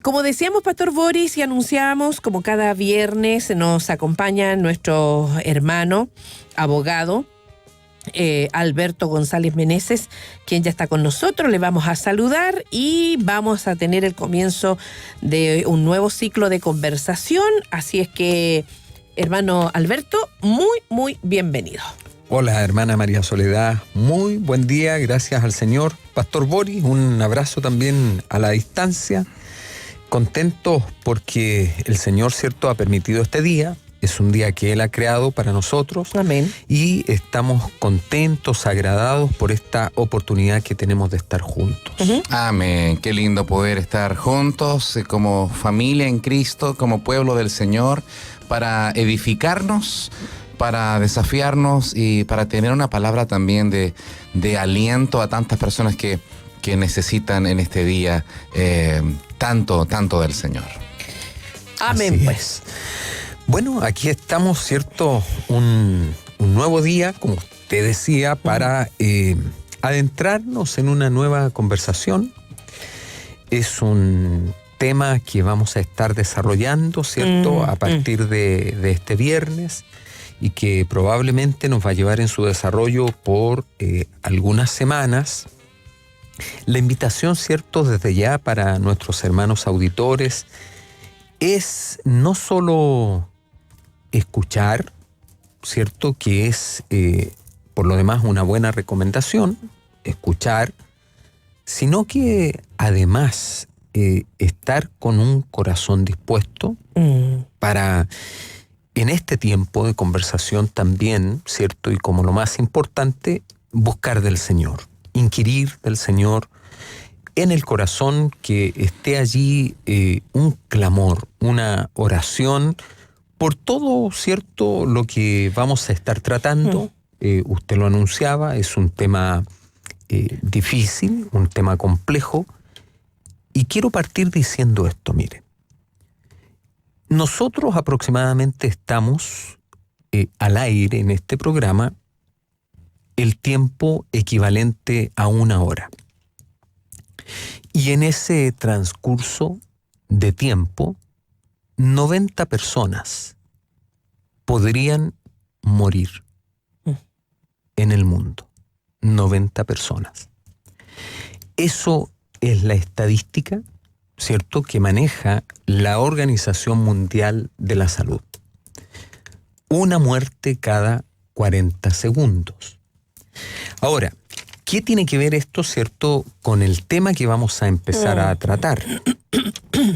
Como decíamos, Pastor Boris, y anunciábamos, como cada viernes nos acompaña nuestro hermano, abogado, Alberto González Meneses, quien ya está con nosotros. Le vamos a saludar y vamos a tener el comienzo de un nuevo ciclo de conversación. Así es que, hermano Alberto, muy bienvenido. Hola, hermana María Soledad, muy buen día, gracias al Señor. Pastor Boris, un abrazo también a la distancia. Contentos porque el Señor, cierto, ha permitido este día. Es un día que Él ha creado para nosotros. Amén. Y estamos contentos, agradados por esta oportunidad que tenemos de estar juntos. Amén. Qué lindo poder estar juntos como familia en Cristo, como pueblo del Señor, para edificarnos, para desafiarnos y para tener una palabra también de aliento a tantas personas que necesitan en este día tanto del Señor. Amén. Así pues. es. Bueno, aquí estamos, ¿cierto? Un nuevo día, como usted decía, para adentrarnos en una nueva conversación. Es un tema que vamos a estar desarrollando, ¿cierto? A partir de este viernes, y que probablemente nos va a llevar en su desarrollo por algunas semanas. La invitación, ¿cierto?, desde ya para nuestros hermanos auditores es no solo escuchar, ¿cierto?, que es por lo demás una buena recomendación, escuchar, sino que además estar con un corazón dispuesto para, en este tiempo de conversación también, ¿cierto?, y como lo más importante, buscar del Señor. Inquirir del Señor en el corazón, que esté allí un clamor, una oración por todo, ¿cierto?, lo que vamos a estar tratando. Usted lo anunciaba, es un tema difícil, un tema complejo, y quiero partir diciendo esto, mire. Nosotros aproximadamente estamos al aire en este programa el tiempo equivalente a 1 hora. Y en ese transcurso de tiempo, 90 personas podrían morir en el mundo. 90 personas. Eso es la estadística, ¿cierto?, que maneja la Organización Mundial de la Salud. 1 muerte cada 40 segundos. Ahora, ¿qué tiene que ver esto, cierto, con el tema que vamos a empezar a tratar?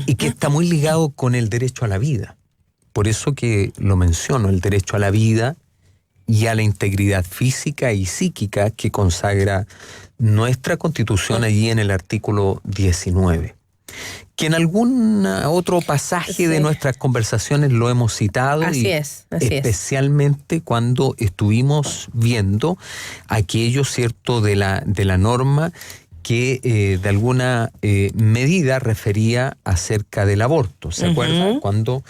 Y que está muy ligado con el derecho a la vida. Por eso que lo menciono, el derecho a la vida y a la integridad física y psíquica que consagra nuestra Constitución allí en el artículo 19. Que en algún otro pasaje de nuestras conversaciones lo hemos citado. Así y es. especialmente cuando estuvimos viendo aquello, ¿cierto?, de la norma que de alguna medida refería acerca del aborto. ¿Se acuerdan? Cuando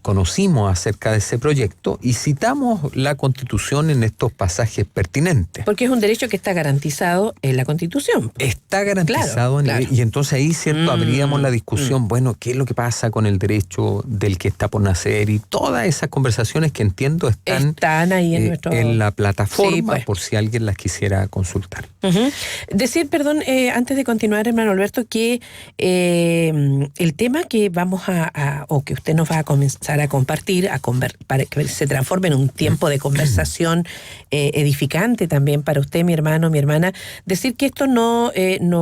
conocimos acerca de ese proyecto y citamos la Constitución en estos pasajes pertinentes. Porque es un derecho que está garantizado en la Constitución. Está garantizado, claro. Y entonces ahí, ¿cierto?, abríamos la discusión, bueno, ¿qué es lo que pasa con el derecho del que está por nacer? Y todas esas conversaciones que entiendo están ahí en la plataforma, sí, pues, por si alguien las quisiera consultar. Decir, perdón, antes de continuar, hermano Alberto, que el tema que vamos o que usted nos va a comenzar a compartir, para que se transforme en un tiempo de conversación edificante también para usted, mi hermano, mi hermana, decir que esto no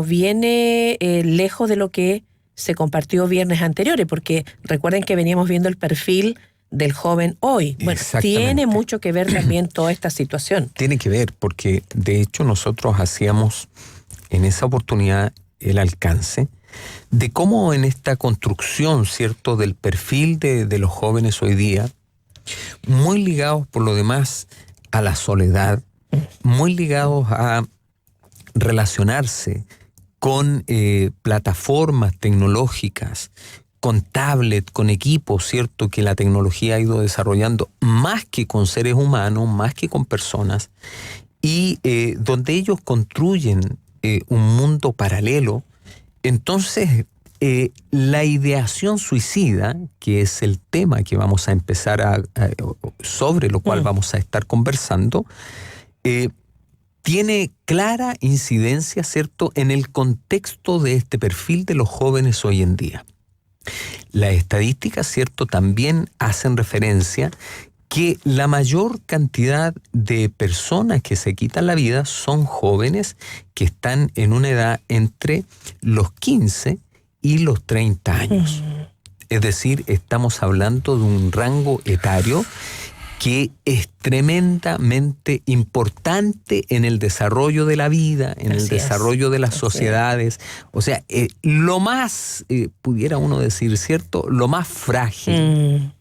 viene lejos de lo que se compartió viernes anteriores, porque recuerden que veníamos viendo el perfil del joven hoy. Bueno, tiene mucho que ver también toda esta situación. Tiene que ver, porque de hecho nosotros hacíamos en esa oportunidad el alcance de cómo en esta construcción, ¿cierto?, del perfil de los jóvenes hoy día, muy ligados por lo demás a la soledad, muy ligados a relacionarse con plataformas tecnológicas, con tablet, con equipos, ¿cierto?, que la tecnología ha ido desarrollando, más que con seres humanos, más que con personas, y donde ellos construyen un mundo paralelo. Entonces la ideación suicida, que es el tema que vamos a empezar sobre lo cual vamos a estar conversando, tiene clara incidencia, ¿cierto?, en el contexto de este perfil de los jóvenes hoy en día. Las estadísticas, ¿cierto?, también hacen referencia que la mayor cantidad de personas que se quitan la vida son jóvenes que están en una edad entre los 15 y los 30 años. Es decir, estamos hablando de un rango etario que es tremendamente importante en el desarrollo de la vida, en el desarrollo de las sociedades. O sea, lo más, pudiera uno decir, ¿cierto?, lo más frágil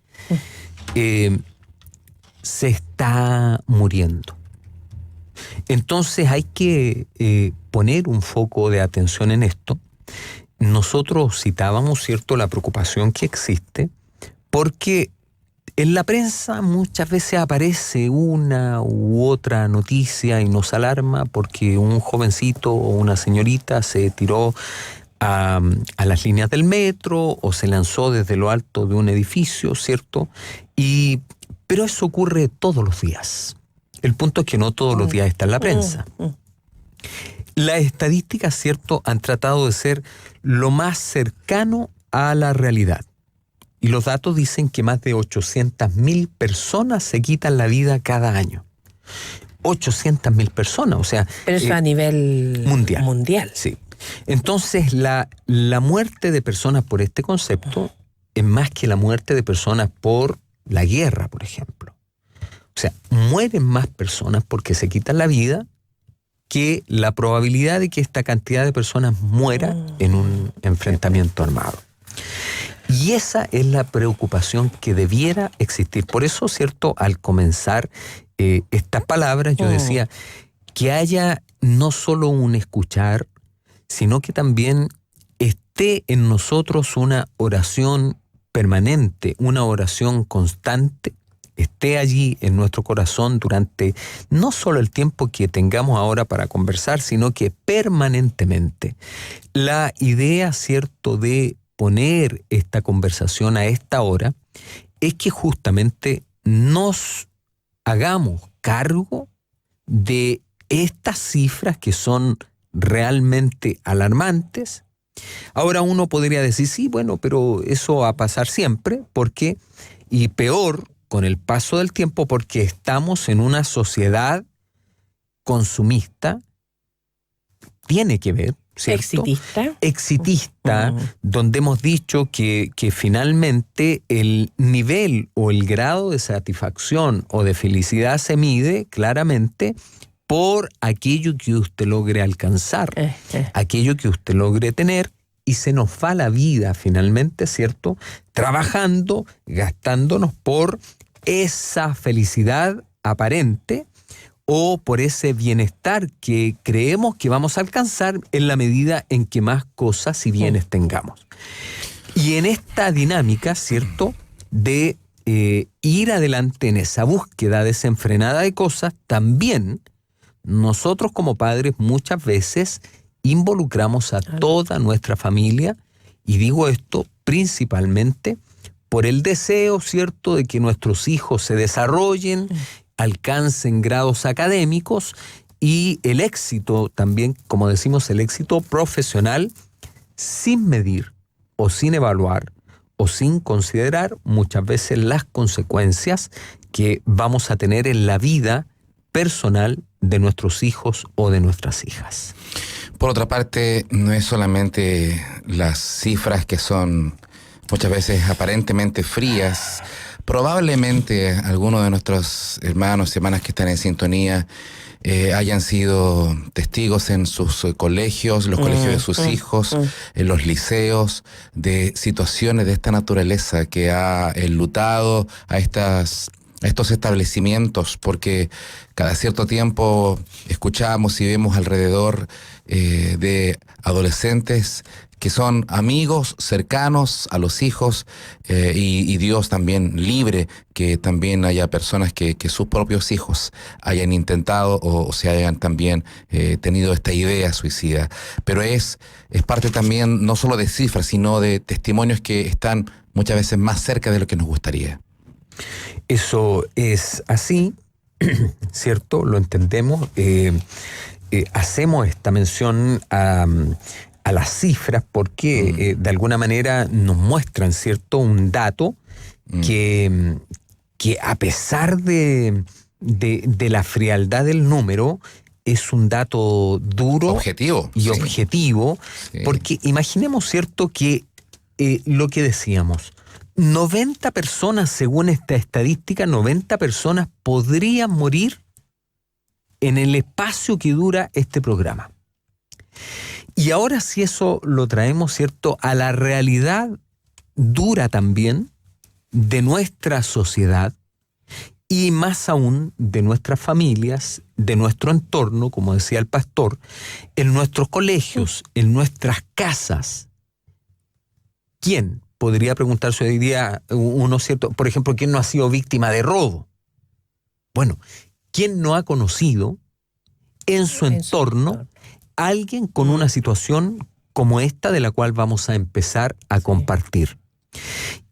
se está muriendo. Entonces hay que poner un foco de atención en esto. Nosotros citábamos, ¿cierto?, la preocupación que existe porque en la prensa muchas veces aparece una u otra noticia y nos alarma porque un jovencito o una señorita se tiró a las líneas del metro o se lanzó desde lo alto de un edificio, ¿cierto? Pero eso ocurre todos los días. El punto es que no todos los días está en la prensa. Las estadísticas, ¿cierto?, han tratado de ser lo más cercano a la realidad. Y los datos dicen que más de 800.000 personas se quitan la vida cada año. 800.000 personas, o sea... Pero eso a nivel mundial. Sí. Entonces, la muerte de personas por este concepto es más que la muerte de personas por la guerra, por ejemplo. O sea, mueren más personas porque se quitan la vida que la probabilidad de que esta cantidad de personas muera en un enfrentamiento armado. Y esa es la preocupación que debiera existir. Por eso, ¿cierto?, al comenzar estas palabras, yo decía que haya no solo un escuchar, sino que también esté en nosotros una oración permanente, una oración constante, esté allí en nuestro corazón durante no solo el tiempo que tengamos ahora para conversar, sino que permanentemente. La idea, ¿cierto?, de poner esta conversación a esta hora es que justamente nos hagamos cargo de estas cifras que son realmente alarmantes. Ahora uno podría decir, sí, bueno, pero eso va a pasar siempre, porque, y peor con el paso del tiempo, porque estamos en una sociedad consumista, tiene que ver, ¿cierto? Exitista, donde hemos dicho que finalmente el nivel o el grado de satisfacción o de felicidad se mide claramente por aquello que usted logre alcanzar, aquello que usted logre tener, y se nos va la vida finalmente, ¿cierto?, trabajando, gastándonos por esa felicidad aparente o por ese bienestar que creemos que vamos a alcanzar en la medida en que más cosas y bienes tengamos. Y en esta dinámica, ¿cierto?, de ir adelante en esa búsqueda desenfrenada de cosas, también nosotros como padres muchas veces involucramos a toda nuestra familia, y digo esto principalmente por el deseo, ¿cierto?, de que nuestros hijos se desarrollen, alcancen grados académicos y el éxito también, como decimos, el éxito profesional, sin medir o sin evaluar o sin considerar muchas veces las consecuencias que vamos a tener en la vida personal de nuestros hijos o de nuestras hijas. Por otra parte, no es solamente las cifras que son muchas veces aparentemente frías. Probablemente algunos de nuestros hermanos y hermanas que están en sintonía hayan sido testigos en sus colegios, los colegios de sus hijos, en los liceos, de situaciones de esta naturaleza que ha enlutado a estos establecimientos, porque cada cierto tiempo escuchamos y vemos alrededor de adolescentes que son amigos cercanos a los hijos, y Dios también libre que también haya personas que sus propios hijos hayan intentado o se hayan también tenido esta idea suicida. Pero es parte también no solo de cifras, sino de testimonios que están muchas veces más cerca de lo que nos gustaría. Eso es así, ¿cierto? Lo entendemos. Hacemos esta mención a las cifras porque de alguna manera nos muestran, ¿cierto?, un dato que a pesar de la frialdad del número, es un dato duro objetivo, y objetivo, porque imaginemos, ¿cierto?, que lo que decíamos, 90 personas, según esta estadística, 90 personas podrían morir en el espacio que dura este programa. Y ahora si eso lo traemos, ¿cierto?, a la realidad dura también de nuestra sociedad y más aún de nuestras familias, de nuestro entorno, como decía el pastor, en nuestros colegios, en nuestras casas. ¿Quién? Podría preguntarse hoy día uno, ¿cierto? Por ejemplo, ¿quién no ha sido víctima de robo? Bueno, ¿quién no ha conocido en su entorno a alguien con una situación como esta de la cual vamos a empezar a compartir?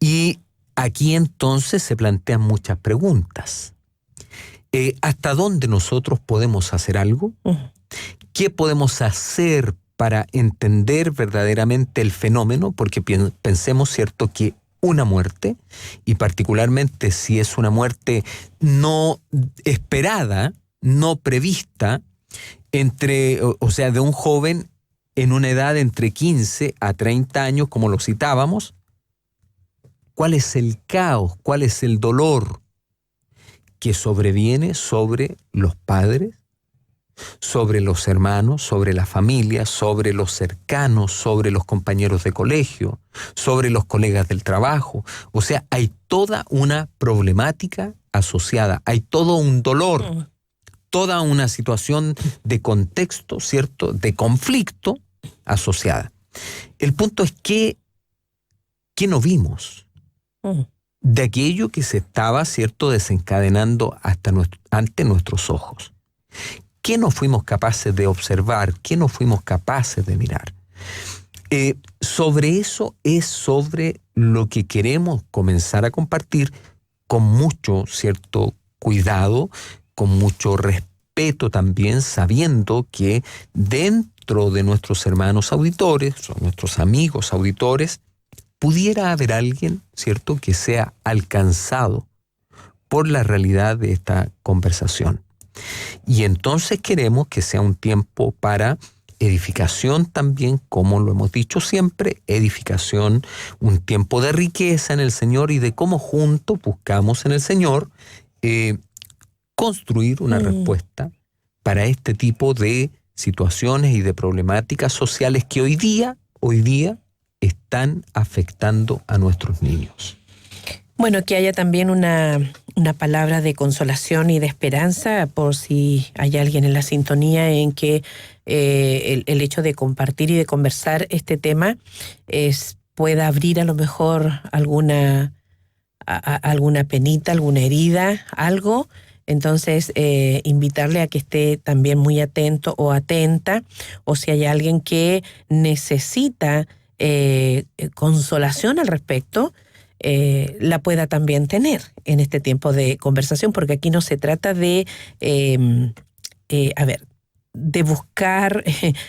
Y aquí entonces se plantean muchas preguntas. ¿Hasta dónde nosotros podemos hacer algo? ¿Qué podemos hacer para entender verdaderamente el fenómeno? Porque pensemos, ¿cierto?, que una muerte, y particularmente si es una muerte no esperada, no prevista, o sea, de un joven en una edad entre 15 a 30 años, como lo citábamos, ¿cuál es el caos? ¿Cuál es el dolor que sobreviene sobre los padres, sobre los hermanos, sobre la familia, sobre los cercanos, sobre los compañeros de colegio, sobre los colegas del trabajo? O sea, hay toda una problemática asociada, hay todo un dolor, toda una situación de contexto, ¿cierto?, de conflicto asociada. El punto es que no vimos de aquello que se estaba, ¿cierto?, desencadenando ante nuestros ojos. ¿Qué no fuimos capaces de observar? ¿Qué no fuimos capaces de mirar? Sobre eso es sobre lo que queremos comenzar a compartir con mucho, ¿cierto?, cuidado, con mucho respeto también, sabiendo que dentro de nuestros hermanos auditores, o nuestros amigos auditores, pudiera haber alguien, ¿cierto?, que sea alcanzado por la realidad de esta conversación. Y entonces queremos que sea un tiempo para edificación también, como lo hemos dicho siempre, edificación, un tiempo de riqueza en el Señor y de cómo juntos buscamos en el Señor construir una respuesta para este tipo de situaciones y de problemáticas sociales que hoy día están afectando a nuestros niños. Bueno, que haya también una palabra de consolación y de esperanza por si hay alguien en la sintonía en que el hecho de compartir y de conversar este tema pueda abrir a lo mejor alguna penita, alguna herida, algo. Entonces, invitarle a que esté también muy atento o atenta, o si hay alguien que necesita consolación al respecto, la pueda también tener en este tiempo de conversación, porque aquí no se trata de, de buscar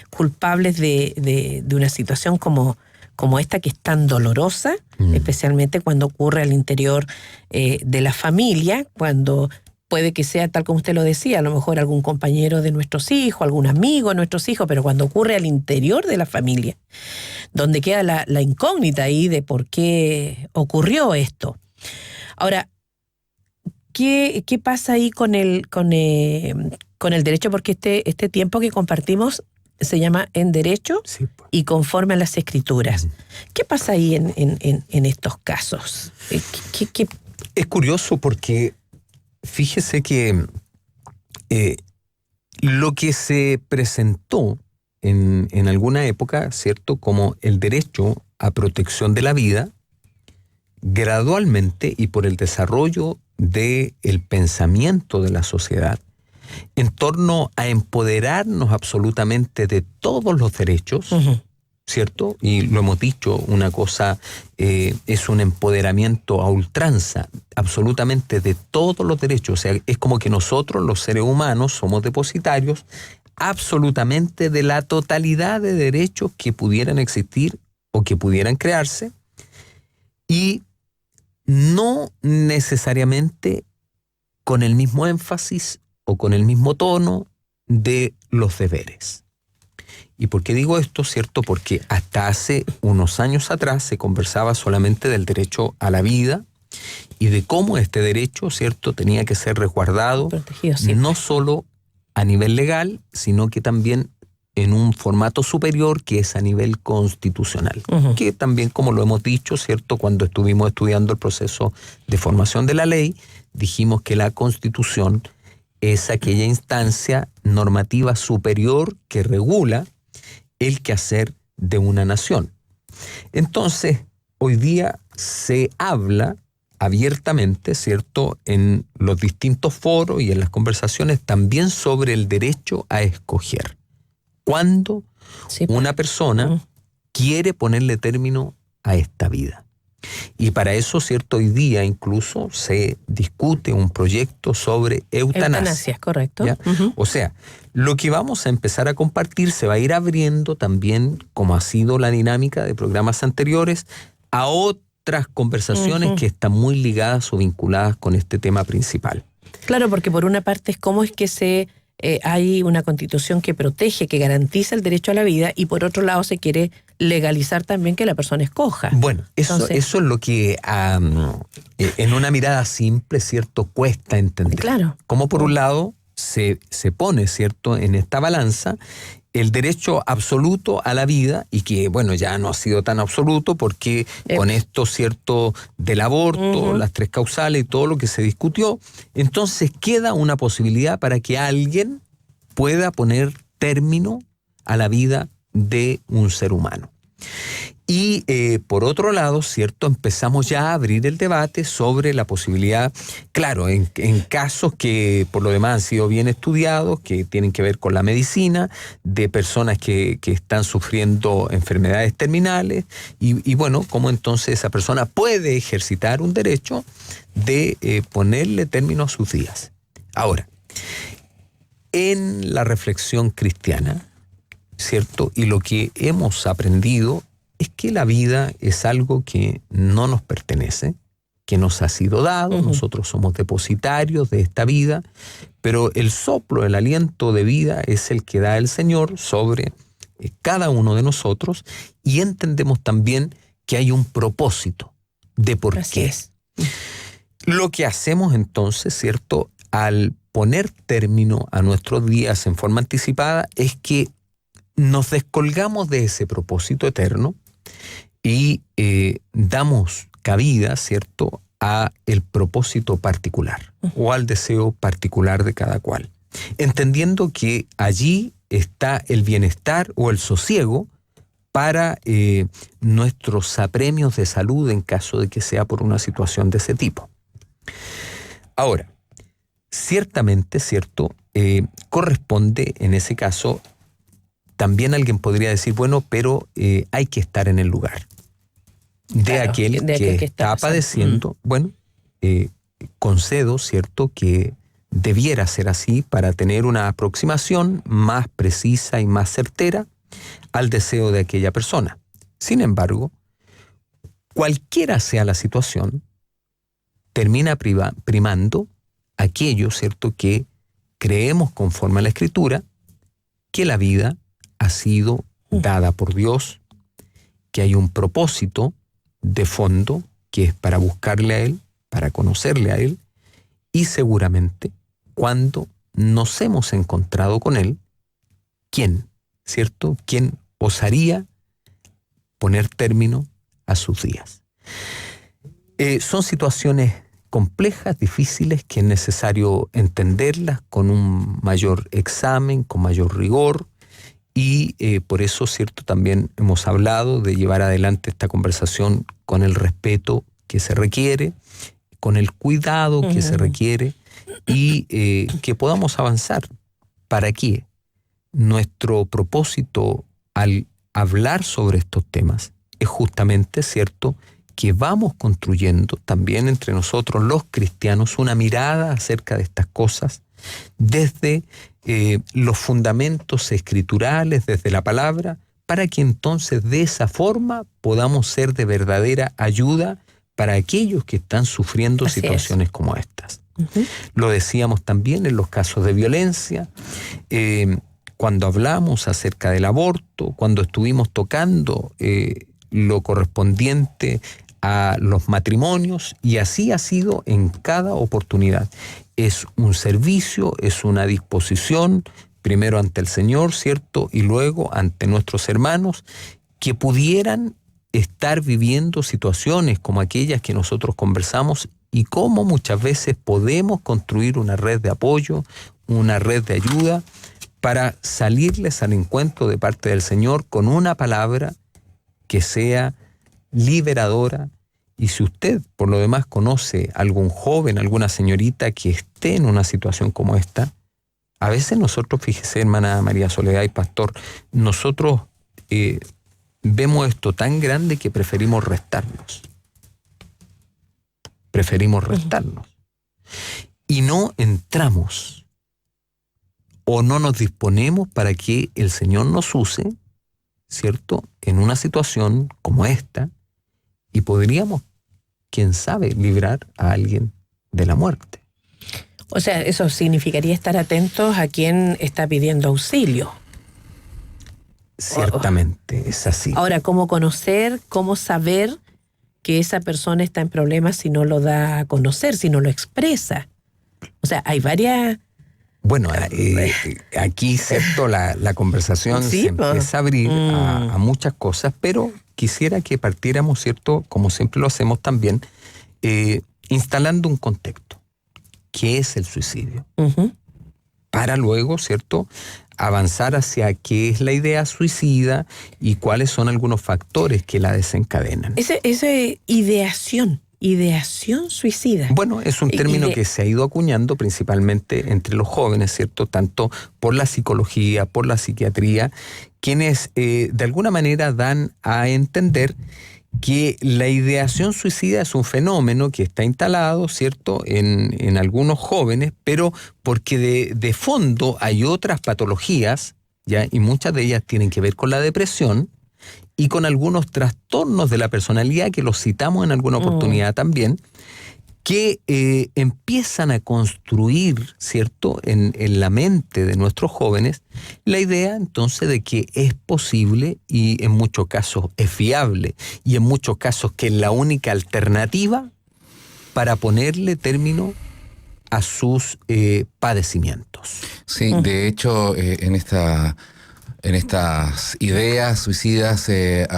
culpables de una situación como esta, que es tan dolorosa, especialmente cuando ocurre al interior de la familia, cuando puede que sea tal como usted lo decía, a lo mejor algún compañero de nuestros hijos, algún amigo de nuestros hijos, pero cuando ocurre al interior de la familia, donde queda la incógnita ahí de por qué ocurrió esto. Ahora, ¿qué pasa ahí con el derecho? Porque este tiempo que compartimos se llama En Derecho, sí, pues, y conforme a las Escrituras. ¿Qué pasa ahí en estos casos? ¿Qué? Es curioso porque fíjese que lo que se presentó en alguna época, ¿cierto?, como el derecho a protección de la vida, gradualmente y por el desarrollo del pensamiento de la sociedad, en torno a empoderarnos absolutamente de todos los derechos, ¿cierto? Y lo hemos dicho, una cosa es un empoderamiento a ultranza, absolutamente de todos los derechos. O sea, es como que nosotros, los seres humanos, somos depositarios absolutamente de la totalidad de derechos que pudieran existir o que pudieran crearse, y no necesariamente con el mismo énfasis o con el mismo tono de los deberes. ¿Y por qué digo esto? ¿Cierto? Porque hasta hace unos años atrás se conversaba solamente del derecho a la vida y de cómo este derecho, ¿cierto?, tenía que ser resguardado, protegido, sí, no solo a nivel legal, sino que también en un formato superior, que es a nivel constitucional. Que también, como lo hemos dicho, ¿cierto?, cuando estuvimos estudiando el proceso de formación de la ley, dijimos que la Constitución es aquella instancia normativa superior que regula el quehacer de una nación. Entonces, hoy día se habla abiertamente, ¿cierto?, en los distintos foros y en las conversaciones también sobre el derecho a escoger. Cuando una persona quiere ponerle término a esta vida. Y para eso, ¿cierto?, hoy día incluso se discute un proyecto sobre eutanasia. Eutanasia, correcto. O sea, lo que vamos a empezar a compartir se va a ir abriendo también, como ha sido la dinámica de programas anteriores, a otras conversaciones que están muy ligadas o vinculadas con este tema principal. Claro, porque por una parte es cómo es que hay una constitución que protege, que garantiza el derecho a la vida, y por otro lado se quiere legalizar también que la persona escoja. Bueno, eso es lo que en una mirada simple, ¿cierto?, cuesta entender. Claro. Como por un lado se pone, ¿cierto?, en esta balanza el derecho absoluto a la vida, y que, bueno, ya no ha sido tan absoluto porque con esto, ¿cierto?, del aborto, las 3 causales y todo lo que se discutió, entonces queda una posibilidad para que alguien pueda poner término a la vida de un ser humano. Y por otro lado, ¿cierto?, empezamos ya a abrir el debate sobre la posibilidad, claro, en casos que por lo demás han sido bien estudiados, que tienen que ver con la medicina, de personas que están sufriendo enfermedades terminales, y bueno, cómo entonces esa persona puede ejercitar un derecho de ponerle término a sus días. Ahora, en la reflexión cristiana, ¿cierto?, y lo que hemos aprendido es que la vida es algo que no nos pertenece, que nos ha sido dado, nosotros somos depositarios de esta vida, pero el soplo, el aliento de vida es el que da el Señor sobre cada uno de nosotros, y entendemos también que hay un propósito de por qué. Es. Lo que hacemos entonces, ¿cierto?, al poner término a nuestros días en forma anticipada, es que nos descolgamos de ese propósito eterno y damos cabida, ¿cierto?, a el propósito particular o al deseo particular de cada cual, entendiendo que allí está el bienestar o el sosiego para nuestros apremios de salud en caso de que sea por una situación de ese tipo. Ahora, ciertamente, ¿cierto?, corresponde en ese caso. También alguien podría decir, bueno, pero hay que estar en el lugar de aquel que está padeciendo. Bueno, concedo, ¿cierto?, que debiera ser así para tener una aproximación más precisa y más certera al deseo de aquella persona. Sin embargo, cualquiera sea la situación, termina primando aquello, ¿cierto?, que creemos conforme a la Escritura, que la vida ha sido dada por Dios, que hay un propósito de fondo que es para buscarle a Él, para conocerle a Él, y seguramente cuando nos hemos encontrado con Él, ¿quién, cierto?, quién osaría poner término a sus días? Son situaciones complejas, difíciles, que es necesario entenderlas con un mayor examen, con mayor rigor, Y por eso, cierto, también hemos hablado de llevar adelante esta conversación con el respeto que se requiere, con el cuidado que se requiere, y que podamos avanzar. ¿Para qué? Nuestro propósito al hablar sobre estos temas es justamente, cierto, que vamos construyendo también entre nosotros los cristianos una mirada acerca de estas cosas desde los fundamentos escriturales, desde la palabra, para que entonces de esa forma podamos ser de verdadera ayuda para aquellos que están sufriendo situaciones como estas. Lo decíamos también en los casos de violencia, cuando hablamos acerca del aborto, cuando estuvimos tocando lo correspondiente a los matrimonios, y así ha sido en cada oportunidad. Es un servicio, es una disposición, primero ante el Señor, ¿cierto? Y luego ante nuestros hermanos que pudieran estar viviendo situaciones como aquellas que nosotros conversamos, y cómo muchas veces podemos construir una red de apoyo, una red de ayuda para salirles al encuentro de parte del Señor con una palabra que sea liberadora. Y si usted, por lo demás, conoce algún joven, alguna señorita que esté en una situación como esta, a veces nosotros, fíjese, hermana María Soledad y pastor, nosotros vemos esto tan grande que preferimos restarnos. Y no entramos o no nos disponemos para que el Señor nos use, ¿cierto?, en una situación como esta, y podríamos, quién sabe, librar a alguien de la muerte. O sea, eso significaría estar atentos a quien está pidiendo auxilio. Ciertamente, es así. Ahora, ¿cómo conocer, cómo saber que esa persona está en problemas si no lo da a conocer, si no lo expresa? O sea, hay varias... Bueno, aquí, ¿cierto?, la conversación sí, se empieza a abrir a muchas cosas, pero quisiera que partiéramos, ¿cierto?, como siempre lo hacemos también, instalando un contexto. ¿Qué es el suicidio? Para luego, ¿cierto?, avanzar hacia qué es la idea suicida y cuáles son algunos factores que la desencadenan. Esa ideación suicida. Bueno, es un término que se ha ido acuñando principalmente entre los jóvenes, ¿cierto?, tanto por la psicología, por la psiquiatría, quienes de alguna manera dan a entender que la ideación suicida es un fenómeno que está instalado, ¿cierto?, en algunos jóvenes, pero porque de fondo hay otras patologías, ¿ya?, y muchas de ellas tienen que ver con la depresión y con algunos trastornos de la personalidad que los citamos en alguna oportunidad también, que empiezan a construir, ¿cierto?, en la mente de nuestros jóvenes la idea entonces de que es posible y en muchos casos es viable y en muchos casos que es la única alternativa para ponerle término a sus padecimientos. Sí, de hecho, en estas ideas suicidas,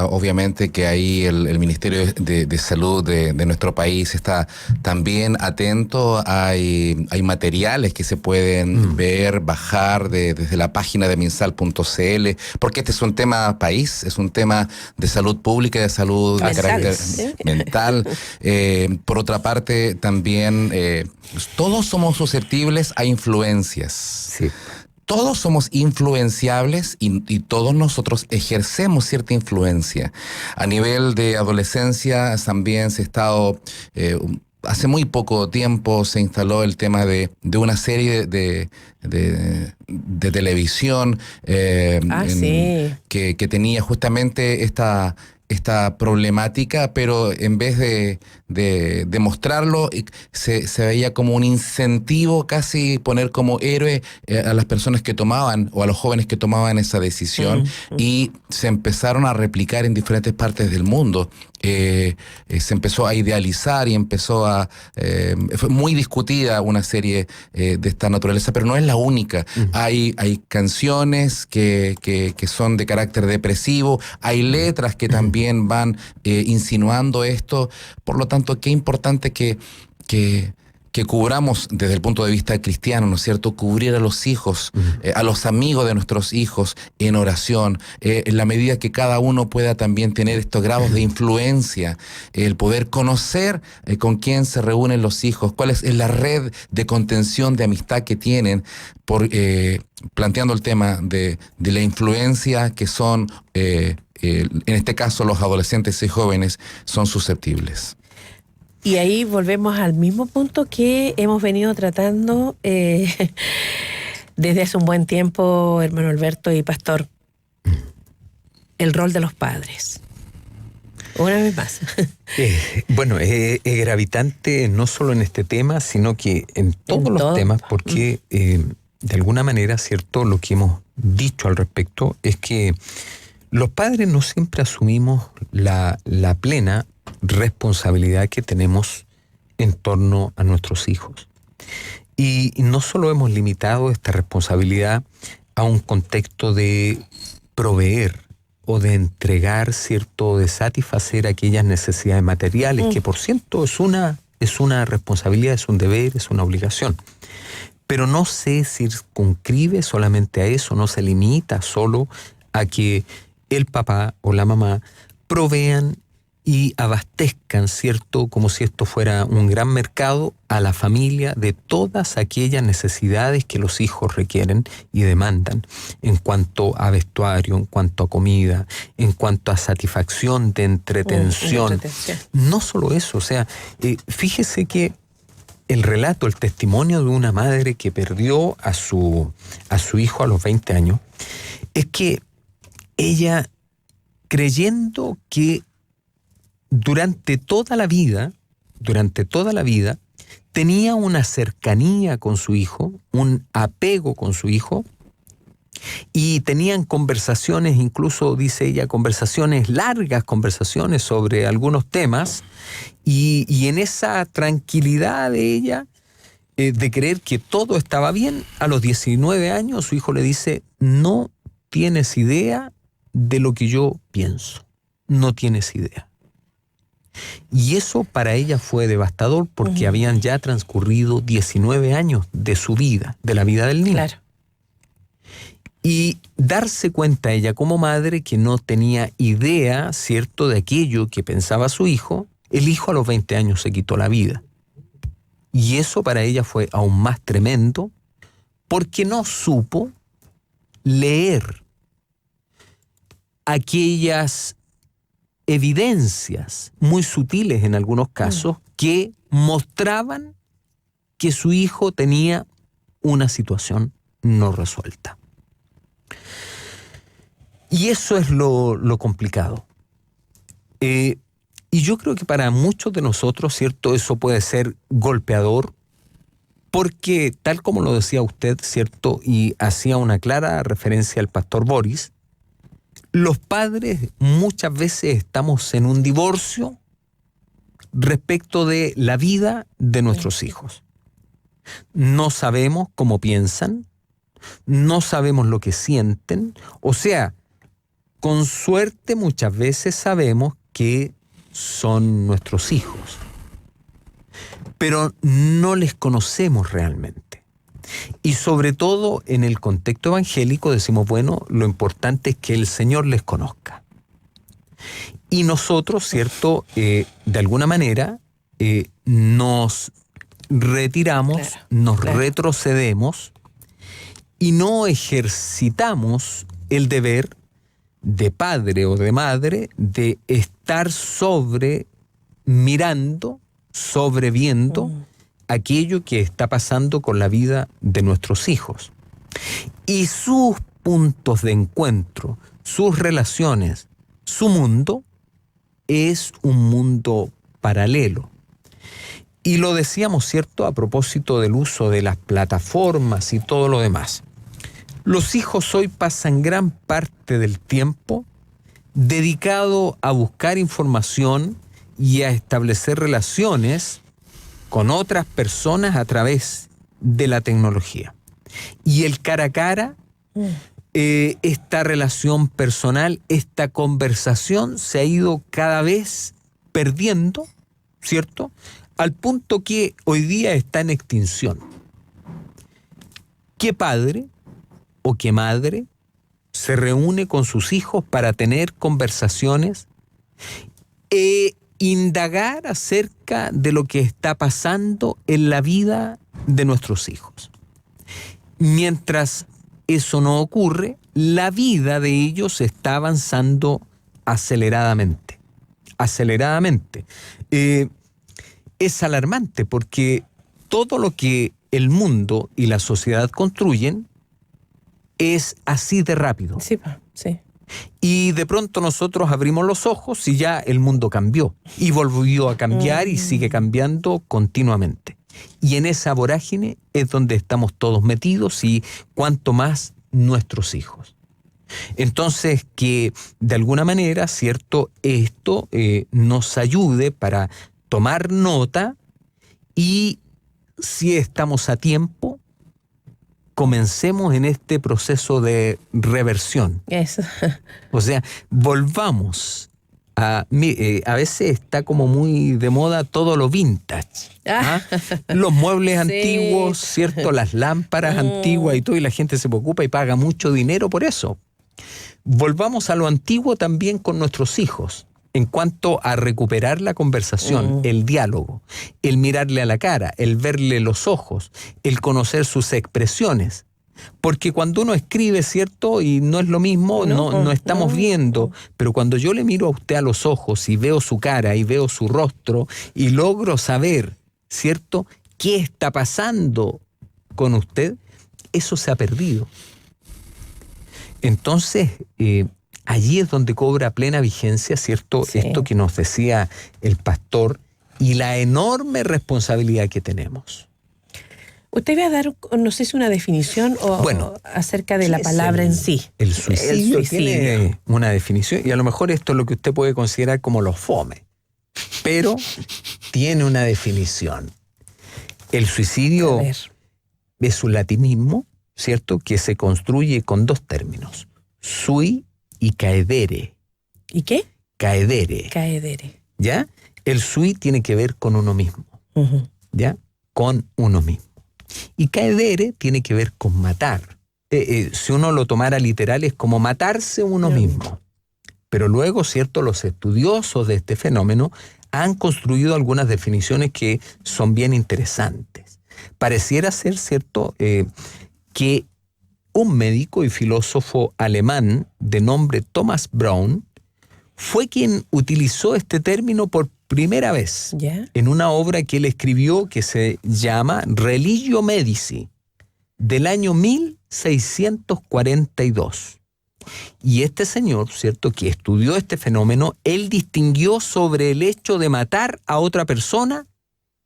obviamente que ahí el Ministerio de Salud de nuestro país está también atento. Hay materiales que se pueden ver, bajar desde la página de minsal.cl, porque este es un tema país, es un tema de salud pública, de salud de carácter mental. Por otra parte, también todos somos susceptibles a influencias. Sí. Todos somos influenciables y todos nosotros ejercemos cierta influencia. A nivel de adolescencia también se ha estado... hace muy poco tiempo se instaló el tema de una serie de televisión que tenía justamente esta problemática, pero en vez de mostrarlo, se veía como un incentivo, casi poner como héroe a las personas que tomaban o a los jóvenes que tomaban esa decisión, y se empezaron a replicar en diferentes partes del mundo. Se empezó a idealizar y fue muy discutida una serie de esta naturaleza, pero no es la única. Hay canciones que son de carácter depresivo, hay letras que también van insinuando esto. Por lo tanto, qué importante que que cubramos desde el punto de vista cristiano, ¿no es cierto? Cubrir a los hijos, a los amigos de nuestros hijos en oración, en la medida que cada uno pueda también tener estos grados de influencia, el poder conocer con quién se reúnen los hijos, cuál es la red de contención, de amistad que tienen, planteando el tema de la influencia que son, en este caso los adolescentes y jóvenes, son susceptibles. Y ahí volvemos al mismo punto que hemos venido tratando desde hace un buen tiempo, hermano Alberto y pastor, el rol de los padres. Una vez más. Bueno, es gravitante no solo en este tema, sino que en todos los temas, porque de alguna manera, ¿cierto? Lo que hemos dicho al respecto es que los padres no siempre asumimos la plena responsabilidad que tenemos en torno a nuestros hijos. Y no solo hemos limitado esta responsabilidad a un contexto de proveer o de entregar, ¿cierto?, de satisfacer aquellas necesidades materiales, que por cierto es una responsabilidad, es un deber, es una obligación. Pero no se circunscribe solamente a eso, no se limita solo a que el papá o la mamá provean y abastezcan, ¿cierto?, como si esto fuera un gran mercado, a la familia de todas aquellas necesidades que los hijos requieren y demandan en cuanto a vestuario, en cuanto a comida, en cuanto a satisfacción de entretención. No solo eso, o sea, fíjese que el relato, el testimonio de una madre que perdió a su hijo a los 20 años, es que ella, creyendo que durante toda la vida, tenía una cercanía con su hijo, un apego con su hijo, y tenían conversaciones, incluso dice ella, largas conversaciones sobre algunos temas, y en esa tranquilidad de ella, de creer que todo estaba bien, a los 19 años su hijo le dice: no tienes idea de lo que yo pienso, no tienes idea. Y eso para ella fue devastador, porque habían ya transcurrido 19 años de su vida, de la vida del niño. Claro. Y darse cuenta ella como madre que no tenía idea, ¿cierto?, de aquello que pensaba su hijo. El hijo a los 20 años se quitó la vida. Y eso para ella fue aún más tremendo, porque no supo leer aquellas evidencias muy sutiles en algunos casos que mostraban que su hijo tenía una situación no resuelta. Y eso es lo complicado. Y yo creo que para muchos de nosotros, ¿cierto?, eso puede ser golpeador, porque tal como lo decía usted, ¿cierto?, y hacía una clara referencia al pastor Boris, los padres muchas veces estamos en un divorcio respecto de la vida de nuestros hijos. No sabemos cómo piensan, no sabemos lo que sienten, o sea, con suerte muchas veces sabemos que son nuestros hijos, pero no les conocemos realmente. Y sobre todo en el contexto evangélico decimos, bueno, lo importante es que el Señor les conozca. Y nosotros, ¿cierto?, de alguna manera nos retiramos, retrocedemos y no ejercitamos el deber de padre o de madre de estar sobreviendo aquello que está pasando con la vida de nuestros hijos. Y sus puntos de encuentro, sus relaciones, su mundo, es un mundo paralelo. Y lo decíamos, ¿cierto?, a propósito del uso de las plataformas y todo lo demás. Los hijos hoy pasan gran parte del tiempo dedicado a buscar información y a establecer relaciones con otras personas a través de la tecnología. Y el cara a cara, esta relación personal, esta conversación se ha ido cada vez perdiendo, ¿cierto?, al punto que hoy día está en extinción. ¿Qué padre o qué madre se reúne con sus hijos para tener conversaciones e indagar acerca de lo que está pasando en la vida de nuestros hijos? Mientras eso no ocurre, la vida de ellos está avanzando aceleradamente. Es alarmante porque todo lo que el mundo y la sociedad construyen es así de rápido. Sí, sí. Y de pronto nosotros abrimos los ojos y ya el mundo cambió. Y volvió a cambiar y sigue cambiando continuamente. Y en esa vorágine es donde estamos todos metidos y cuanto más nuestros hijos. Entonces, que de alguna manera, ¿cierto?, esto nos ayude para tomar nota y, si estamos a tiempo, comencemos en este proceso de reversión. Eso. O sea, volvamos a veces está como muy de moda todo lo vintage. ¿Ah? Los muebles antiguos, ¿cierto? Las lámparas antiguas y todo, y la gente se preocupa y paga mucho dinero por eso. Volvamos a lo antiguo también con nuestros hijos, en cuanto a recuperar la conversación, el diálogo, el mirarle a la cara, el verle los ojos, el conocer sus expresiones. Porque cuando uno escribe, ¿cierto? Y no es lo mismo, no estamos viendo. Pero cuando yo le miro a usted a los ojos y veo su cara y veo su rostro y logro saber, ¿cierto?, qué está pasando con usted, eso se ha perdido. Entonces, allí es donde cobra plena vigencia, ¿cierto?, sí, esto que nos decía el pastor y la enorme responsabilidad que tenemos. Usted va a dar, no sé si una definición o acerca de la palabra en sí. El suicidio tiene una definición y a lo mejor esto es lo que usted puede considerar como lo fome, pero tiene una definición. El suicidio es un latinismo, ¿cierto?, que se construye con dos términos, sui y caedere. ¿Y qué? Caedere. Caedere. ¿Ya? El sui tiene que ver con uno mismo, ¿ya? Con uno mismo. Y caedere tiene que ver con matar. Si uno lo tomara literal es como matarse uno mismo. Pero luego, ¿cierto?, los estudiosos de este fenómeno han construido algunas definiciones que son bien interesantes. Pareciera ser, ¿cierto?, que un médico y filósofo alemán de nombre Thomas Braun fue quien utilizó este término por primera vez en una obra que él escribió que se llama Religio Medici, del año 1642. Y este señor, ¿cierto?, que estudió este fenómeno, él distinguió sobre el hecho de matar a otra persona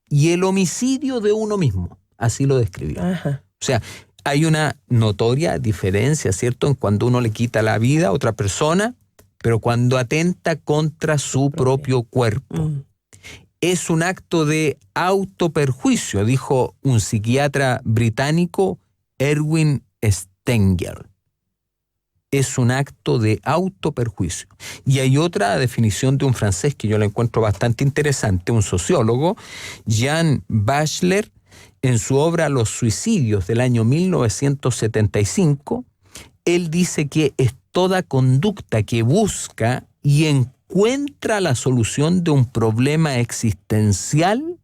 y el homicidio de uno mismo. Así lo describió. Ajá. O sea, hay una notoria diferencia, ¿cierto?, en cuando uno le quita la vida a otra persona, pero cuando atenta contra su propio cuerpo. Es un acto de autoperjuicio, dijo un psiquiatra británico, Erwin Stengel. Es un acto de autoperjuicio. Y hay otra definición de un francés que yo la encuentro bastante interesante, un sociólogo, Jean Bachler, en su obra Los suicidios del año 1975, él dice que es toda conducta que busca y encuentra la solución de un problema existencial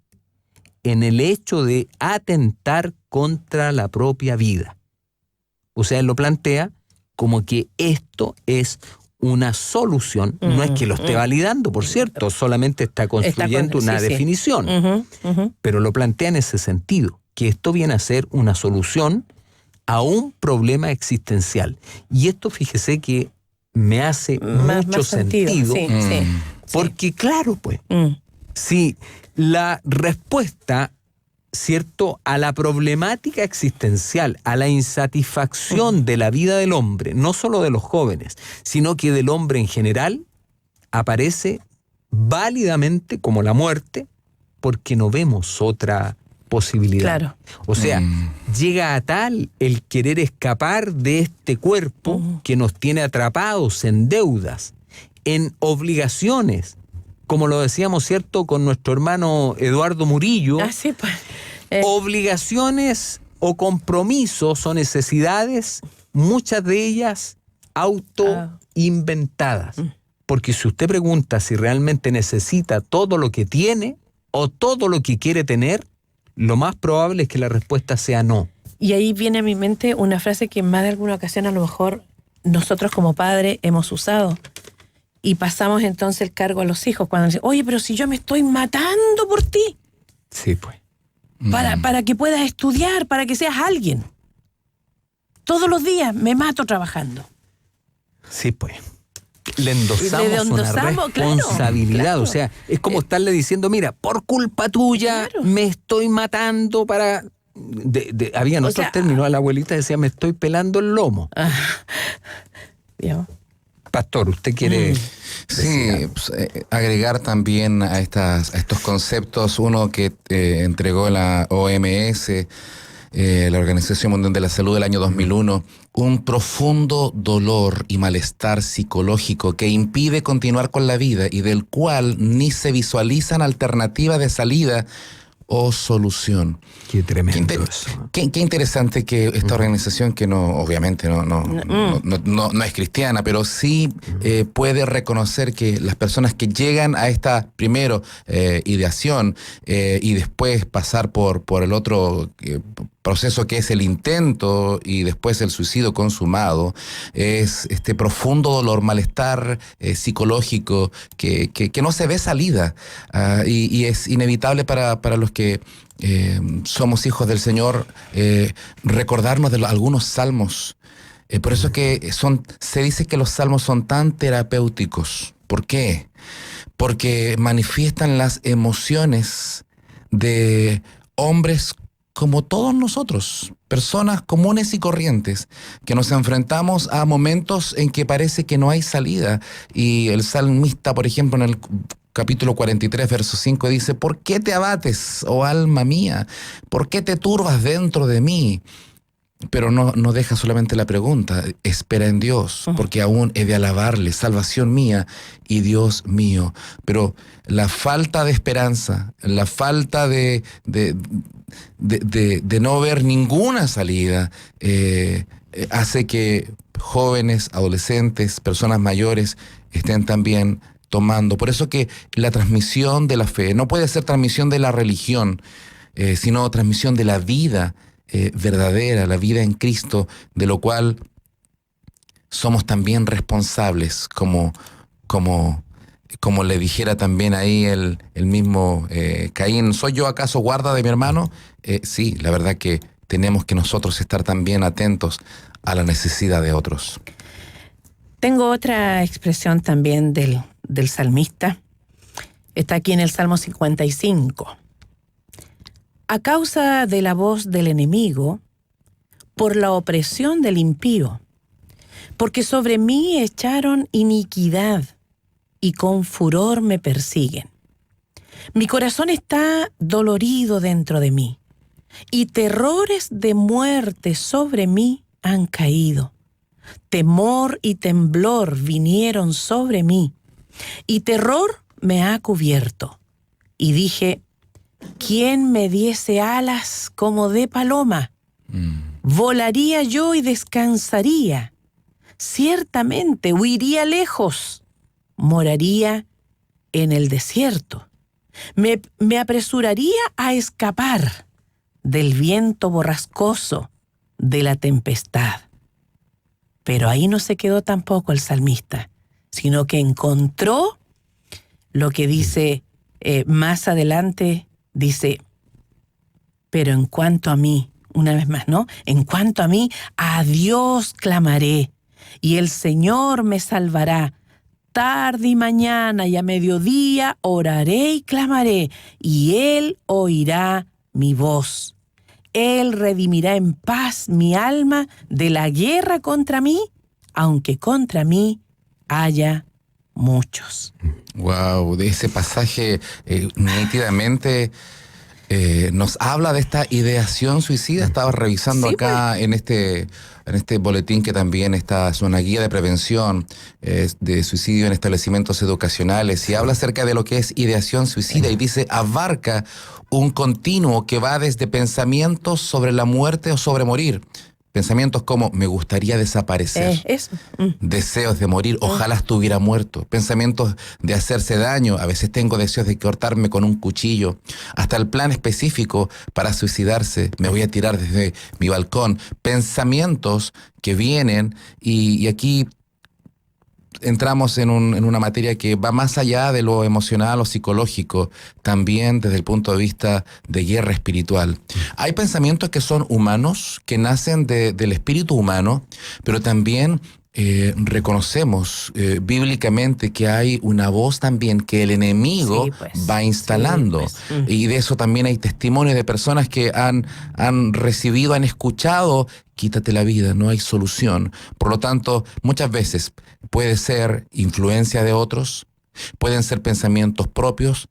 en el hecho de atentar contra la propia vida. O sea, él lo plantea como que esto es una solución, no es que lo esté validando, por cierto, solamente está construyendo una definición, pero lo plantea en ese sentido, que esto viene a ser una solución a un problema existencial. Y esto, fíjese que me hace mucho sentido, porque claro, pues, si la respuesta, ¿cierto?, a la problemática existencial, a la insatisfacción de la vida del hombre, no solo de los jóvenes, sino que del hombre en general, aparece válidamente como la muerte, porque no vemos otra posibilidad. Claro. O sea, llega a tal el querer escapar de este cuerpo que nos tiene atrapados en deudas, en obligaciones, como lo decíamos, ¿cierto?, con nuestro hermano Eduardo Murillo, Sí, pues. obligaciones o compromisos o necesidades, muchas de ellas autoinventadas. Porque si usted pregunta si realmente necesita todo lo que tiene o todo lo que quiere tener, lo más probable es que la respuesta sea no. Y ahí viene a mi mente una frase que en más de alguna ocasión a lo mejor nosotros como padres hemos usado. Y pasamos entonces el cargo a los hijos cuando dicen, oye, pero si yo me estoy matando por ti. Sí, pues. Para que puedas estudiar, para que seas alguien. Todos los días me mato trabajando. Sí, pues. Le endosamos una responsabilidad. Claro. O sea, es como estarle diciendo, mira, por culpa tuya me estoy matando para... había otros términos, la abuelita decía, me estoy pelando el lomo. Pastor, ¿usted quiere...? Sí, pues, agregar también a estos conceptos, uno que entregó la OMS, la Organización Mundial de la Salud del año 2001, un profundo dolor y malestar psicológico que impide continuar con la vida y del cual ni se visualizan alternativas de salida o solución. Qué tremendo eso. Qué interesante que esta organización, que no, obviamente no es cristiana, pero sí puede reconocer que las personas que llegan a esta, primero, ideación y después pasar por el otro proceso que es el intento y después el suicidio consumado, es este profundo dolor, malestar psicológico que no se ve salida, y es inevitable para los que somos hijos del Señor recordarnos de algunos salmos. Por eso que se dice que los salmos son tan terapéuticos. ¿Por qué? Porque manifiestan las emociones de hombres como todos nosotros, personas comunes y corrientes, que nos enfrentamos a momentos en que parece que no hay salida. Y el salmista, por ejemplo, en el capítulo 43, verso 5, dice, ¿por qué te abates, oh alma mía? ¿Por qué te turbas dentro de mí? Pero no deja solamente la pregunta, espera en Dios, porque aún he de alabarle, salvación mía y Dios mío. Pero la falta de esperanza, la falta de no ver ninguna salida, hace que jóvenes, adolescentes, personas mayores estén también tomando. Por eso que la transmisión de la fe no puede ser transmisión de la religión, sino transmisión de la vida verdadera, la vida en Cristo, de lo cual somos también responsables, como le dijera también ahí el mismo Caín, ¿soy yo acaso guarda de mi hermano? Sí, la verdad que tenemos que nosotros estar también atentos a la necesidad de otros. Tengo otra expresión también del salmista. Está aquí en el Salmo 55. A causa de la voz del enemigo, por la opresión del impío, porque sobre mí echaron iniquidad y con furor me persiguen. Mi corazón está dolorido dentro de mí, y terrores de muerte sobre mí han caído. Temor y temblor vinieron sobre mí, y terror me ha cubierto. Y dije, ¿quién me diese alas como de paloma? Volaría yo y descansaría. Ciertamente huiría lejos, moraría en el desierto. Me apresuraría a escapar del viento borrascoso, de la tempestad. Pero ahí no se quedó tampoco el salmista, sino que encontró lo que dice más adelante. Dice, pero en cuanto a mí, una vez más, ¿no? En cuanto a mí, a Dios clamaré, y el Señor me salvará. Tarde y mañana y a mediodía oraré y clamaré, y Él oirá mi voz. Él redimirá en paz mi alma de la guerra contra mí, aunque contra mí haya muchos. Wow, de ese pasaje nítidamente nos habla de esta ideación suicida. Estaba revisando Sí, acá en este boletín que también es una guía de prevención de suicidio en establecimientos educacionales, y habla acerca de lo que es ideación suicida, y dice: abarca un continuo que va desde pensamientos sobre la muerte o sobre morir. Pensamientos como me gustaría desaparecer, Eso. deseos de morir, ojalá estuviera muerto, pensamientos de hacerse daño, a veces tengo deseos de cortarme con un cuchillo, hasta el plan específico para suicidarse, me voy a tirar desde mi balcón, pensamientos que vienen, y aquí entramos en una materia que va más allá de lo emocional o psicológico, también desde el punto de vista de guerra espiritual. Hay pensamientos que son humanos, que nacen del espíritu humano, pero también reconocemos bíblicamente que hay una voz también que el enemigo Sí, pues. va instalando. Sí, pues. Y de eso también hay testimonios de personas que han recibido, han escuchado: quítate la vida, no hay solución. Por lo tanto, muchas veces puede ser influencia de otros, pueden ser pensamientos propios,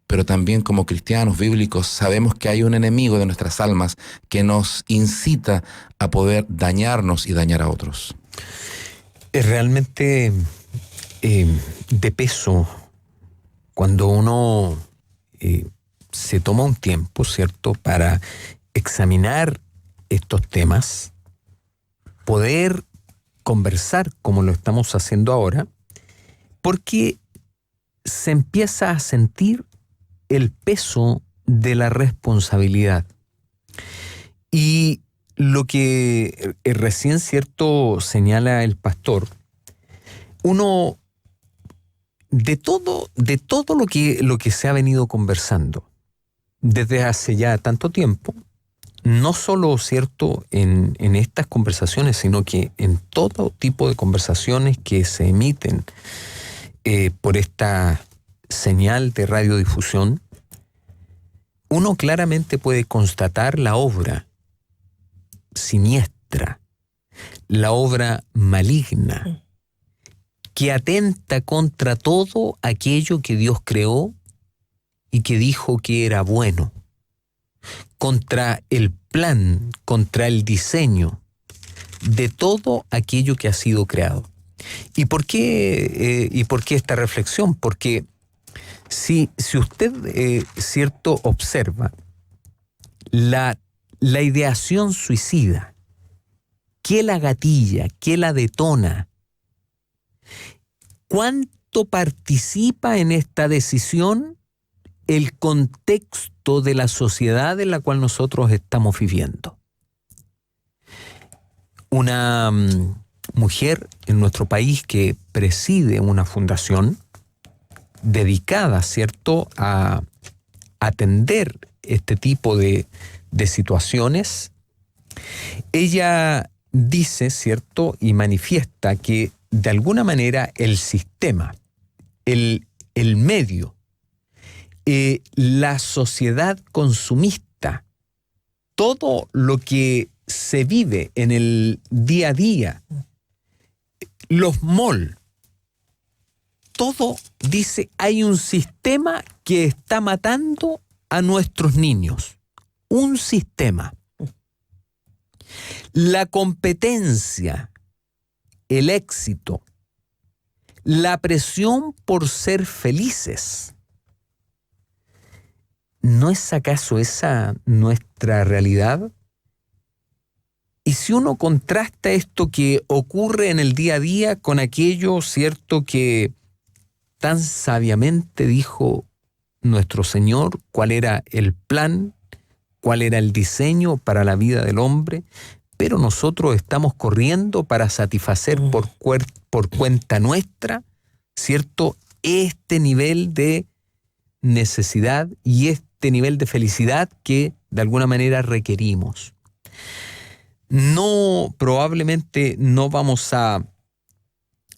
pero también como cristianos bíblicos sabemos que hay un enemigo de nuestras almas que nos incita a poder dañarnos y dañar a otros. Es realmente de peso cuando uno se toma un tiempo, ¿cierto?, para examinar estos temas, poder conversar como lo estamos haciendo ahora, porque se empieza a sentir el peso de la responsabilidad. Y lo que recién, cierto, señala el pastor, uno de todo lo que se ha venido conversando desde hace ya tanto tiempo, no solo, cierto, en estas conversaciones, sino que en todo tipo de conversaciones que se emiten por esta señal de radiodifusión, uno claramente puede constatar la obra siniestra, la obra maligna, que atenta contra todo aquello que Dios creó y que dijo que era bueno, contra el plan, contra el diseño de todo aquello que ha sido creado. ¿Y por qué esta reflexión? Porque si usted, cierto, observa la ideación suicida, ¿qué la gatilla? ¿Qué la detona? ¿Cuánto participa en esta decisión el contexto de la sociedad en la cual nosotros estamos viviendo? Una mujer en nuestro país que preside una fundación dedicada, ¿cierto?, a atender este tipo de situaciones, ella dice, ¿cierto?, y manifiesta que de alguna manera el sistema, el medio, la sociedad consumista, todo lo que se vive en el día a día, los malls, todo, dice, hay un sistema que está matando a nuestros niños. Un sistema. La competencia, el éxito, la presión por ser felices. ¿No es acaso esa nuestra realidad? Y si uno contrasta esto que ocurre en el día a día con aquello, cierto, que tan sabiamente dijo nuestro Señor, cuál era el plan, cuál era el diseño para la vida del hombre, pero nosotros estamos corriendo para satisfacer por cuenta nuestra, ¿cierto?, este nivel de necesidad y este nivel de felicidad que de alguna manera requerimos. Probablemente no vamos a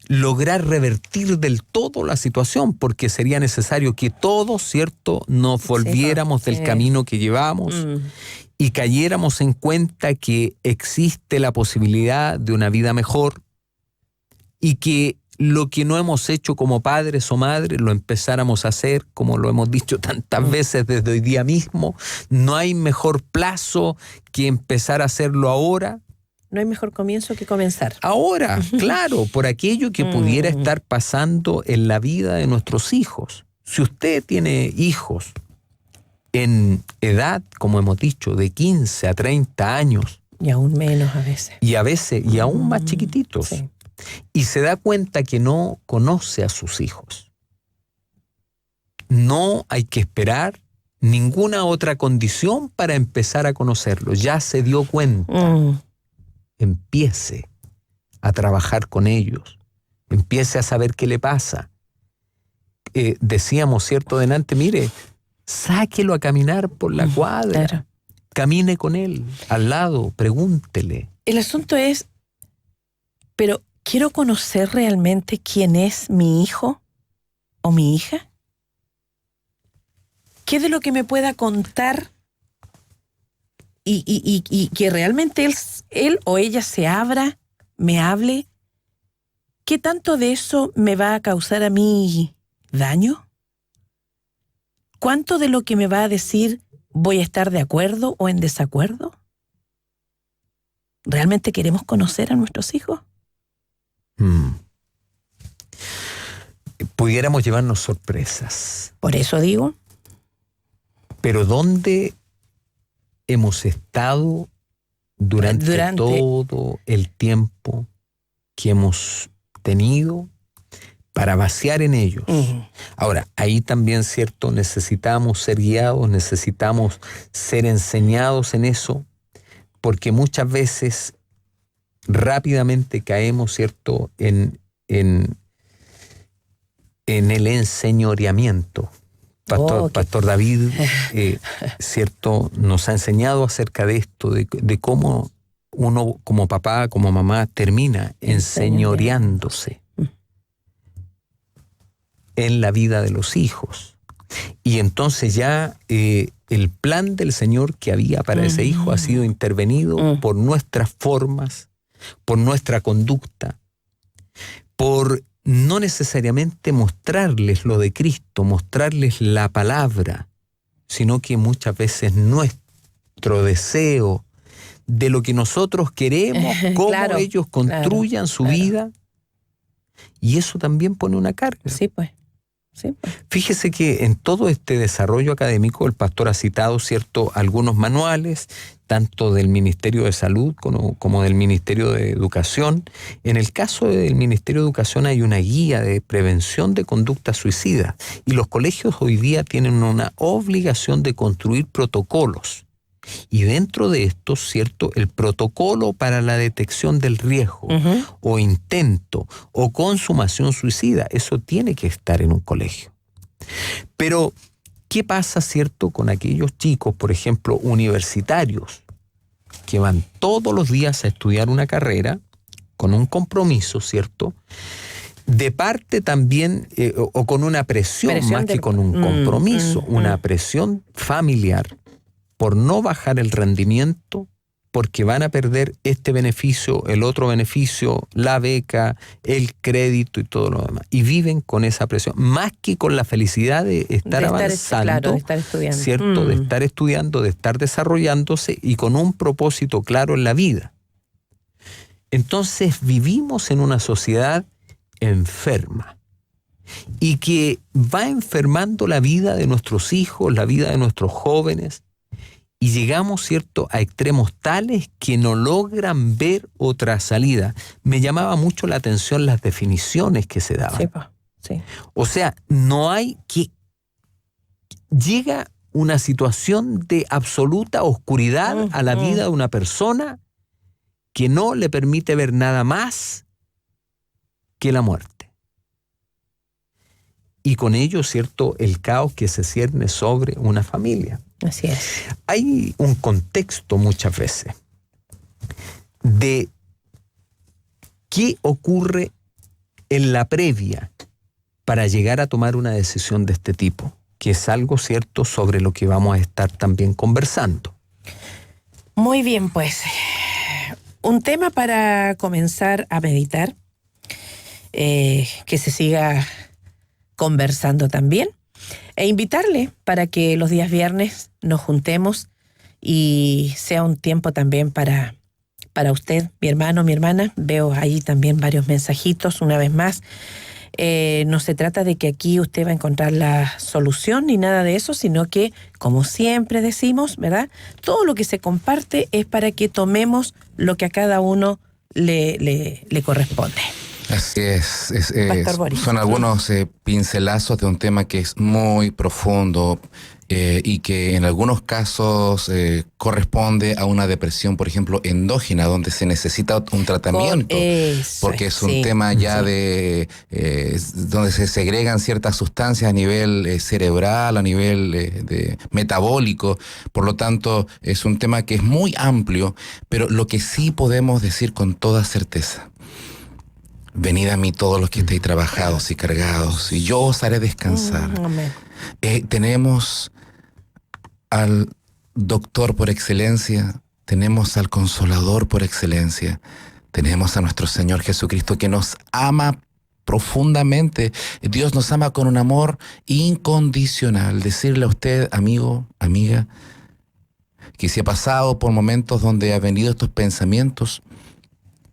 lograr revertir del todo la situación, porque sería necesario que todos, ¿cierto?, nos volviéramos del camino que llevamos y cayéramos en cuenta que existe la posibilidad de una vida mejor y que lo que no hemos hecho como padres o madres lo empezáramos a hacer, como lo hemos dicho tantas veces desde hoy día mismo. No hay mejor plazo que empezar a hacerlo ahora. No hay mejor comienzo que comenzar. Ahora, claro, por aquello que pudiera estar pasando en la vida de nuestros hijos. Si usted tiene hijos en edad, como hemos dicho, de 15 a 30 años. Y aún menos a veces. Y aún más chiquititos. Sí. Y se da cuenta que no conoce a sus hijos. No hay que esperar ninguna otra condición para empezar a conocerlos. Ya se dio cuenta. Empiece a trabajar con ellos. Empiece a saber qué le pasa. Decíamos, ¿cierto? Delante, mire, sáquelo a caminar por la cuadra. Claro. Camine con él, al lado, pregúntele. El asunto es, pero ¿quiero conocer realmente quién es mi hijo o mi hija? ¿Qué de lo que me pueda contar y que realmente él o ella se abra, me hable? ¿Qué tanto de eso me va a causar a mí daño? ¿Cuánto de lo que me va a decir voy a estar de acuerdo o en desacuerdo? ¿Realmente queremos conocer a nuestros hijos? Pudiéramos llevarnos sorpresas. Por eso digo. Pero ¿dónde hemos estado durante todo el tiempo que hemos tenido para vaciar en ellos? Ahora, ahí también, ¿cierto? Necesitamos ser guiados, necesitamos ser enseñados en eso, porque muchas veces rápidamente caemos, ¿cierto?, en el enseñoreamiento. Pastor David, ¿cierto?, nos ha enseñado acerca de esto, de cómo uno como papá, como mamá, termina enseñoreándose en la vida de los hijos. Y entonces ya el plan del Señor que había para ese hijo ha sido intervenido por nuestras formas, por nuestra conducta, por no necesariamente mostrarles lo de Cristo, mostrarles la palabra, sino que muchas veces nuestro deseo de lo que nosotros queremos, cómo ellos construyan su vida, y eso también pone una carga. Sí, pues. Sí. Fíjese que en todo este desarrollo académico el pastor ha citado, ¿cierto?, algunos manuales, tanto del Ministerio de Salud como del Ministerio de Educación. En el caso del Ministerio de Educación hay una guía de prevención de conducta suicida y los colegios hoy día tienen una obligación de construir protocolos. Y dentro de esto, ¿cierto?, el protocolo para la detección del riesgo o intento o consumación suicida, eso tiene que estar en un colegio. Pero, ¿qué pasa, cierto, con aquellos chicos, por ejemplo, universitarios, que van todos los días a estudiar una carrera con un compromiso, ¿cierto?, de parte también, o con una presión más que con un compromiso, una presión familiar, por no bajar el rendimiento, porque van a perder este beneficio, el otro beneficio, la beca, el crédito y todo lo demás. Y viven con esa presión, más que con la felicidad de estar avanzando, claro, de estar estudiando. ¿cierto? De estar estudiando, de estar desarrollándose y con un propósito claro en la vida. Entonces vivimos en una sociedad enferma y que va enfermando la vida de nuestros hijos, la vida de nuestros jóvenes. Y llegamos, ¿cierto?, a extremos tales que no logran ver otra salida. Me llamaba mucho la atención las definiciones que se daban. Sí, pa. Sí. O sea, no hay que... Llega una situación de absoluta oscuridad a la vida de una persona que no le permite ver nada más que la muerte. Y con ello, ¿cierto?, el caos que se cierne sobre una familia. Así es. Hay un contexto muchas veces de qué ocurre en la previa para llegar a tomar una decisión de este tipo, que es algo, cierto, sobre lo que vamos a estar también conversando. Muy bien, pues. Un tema para comenzar a meditar. que se siga conversando también. E invitarle para que los días viernes nos juntemos y sea un tiempo también para usted, mi hermano, mi hermana. Veo ahí también varios mensajitos una vez más. No se trata de que aquí usted va a encontrar la solución ni nada de eso, sino que, como siempre decimos, ¿verdad? Todo lo que se comparte es para que tomemos lo que a cada uno le corresponde. Así es. Pastor Boris. Son algunos pincelazos de un tema que es muy profundo y que en algunos casos corresponde a una depresión, por ejemplo, endógena, donde se necesita un tratamiento. Porque es un tema ya de donde se segregan ciertas sustancias a nivel cerebral, a nivel de metabólico. Por lo tanto, es un tema que es muy amplio, pero lo que sí podemos decir con toda certeza: venid a mí todos los que estéis trabajados y cargados, y yo os haré descansar. Tenemos al doctor por excelencia, tenemos al consolador por excelencia, tenemos a nuestro Señor Jesucristo, que nos ama profundamente. Dios nos ama con un amor incondicional. Decirle a usted, amigo, amiga, que si ha pasado por momentos donde ha venido estos pensamientos,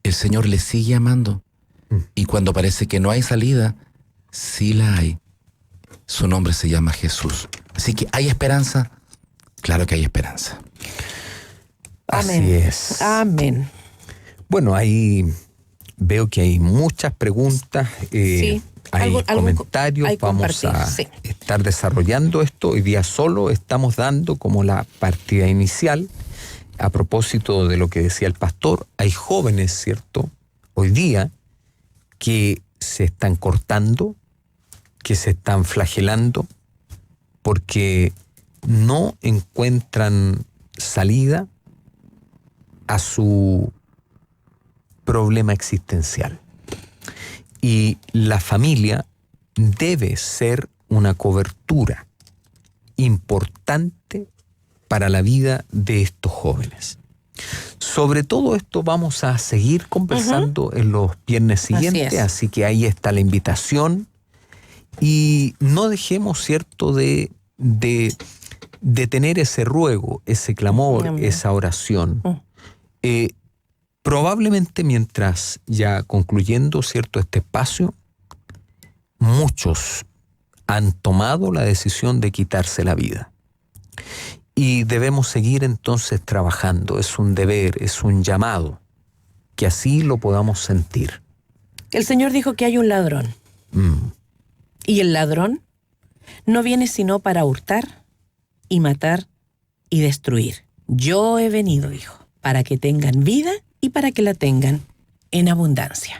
el Señor le sigue amando. Y cuando parece que no hay salida, sí la hay. Su nombre se llama Jesús. Así que ¿hay esperanza? Claro que hay esperanza. Amén. Así es. Amén. Bueno, ahí veo que hay muchas preguntas, Sí. hay comentarios. hay Vamos a sí. estar desarrollando esto. Hoy día solo estamos dando como la partida inicial. A propósito de lo que decía el pastor, hay jóvenes, ¿cierto?, hoy día que se están cortando, que se están flagelando, porque no encuentran salida a su problema existencial. Y la familia debe ser una cobertura importante para la vida de estos jóvenes. Sobre todo esto vamos a seguir conversando en los viernes siguientes, así que ahí está la invitación. Y no dejemos, ¿cierto?, de tener ese ruego, ese clamor, esa oración. Probablemente mientras ya concluyendo, ¿cierto?, este espacio, muchos han tomado la decisión de quitarse la vida. Y debemos seguir entonces trabajando. Es un deber, es un llamado, que así lo podamos sentir. El Señor dijo que hay un ladrón. Y el ladrón no viene sino para hurtar y matar y destruir. Yo he venido, dijo, para que tengan vida y para que la tengan en abundancia.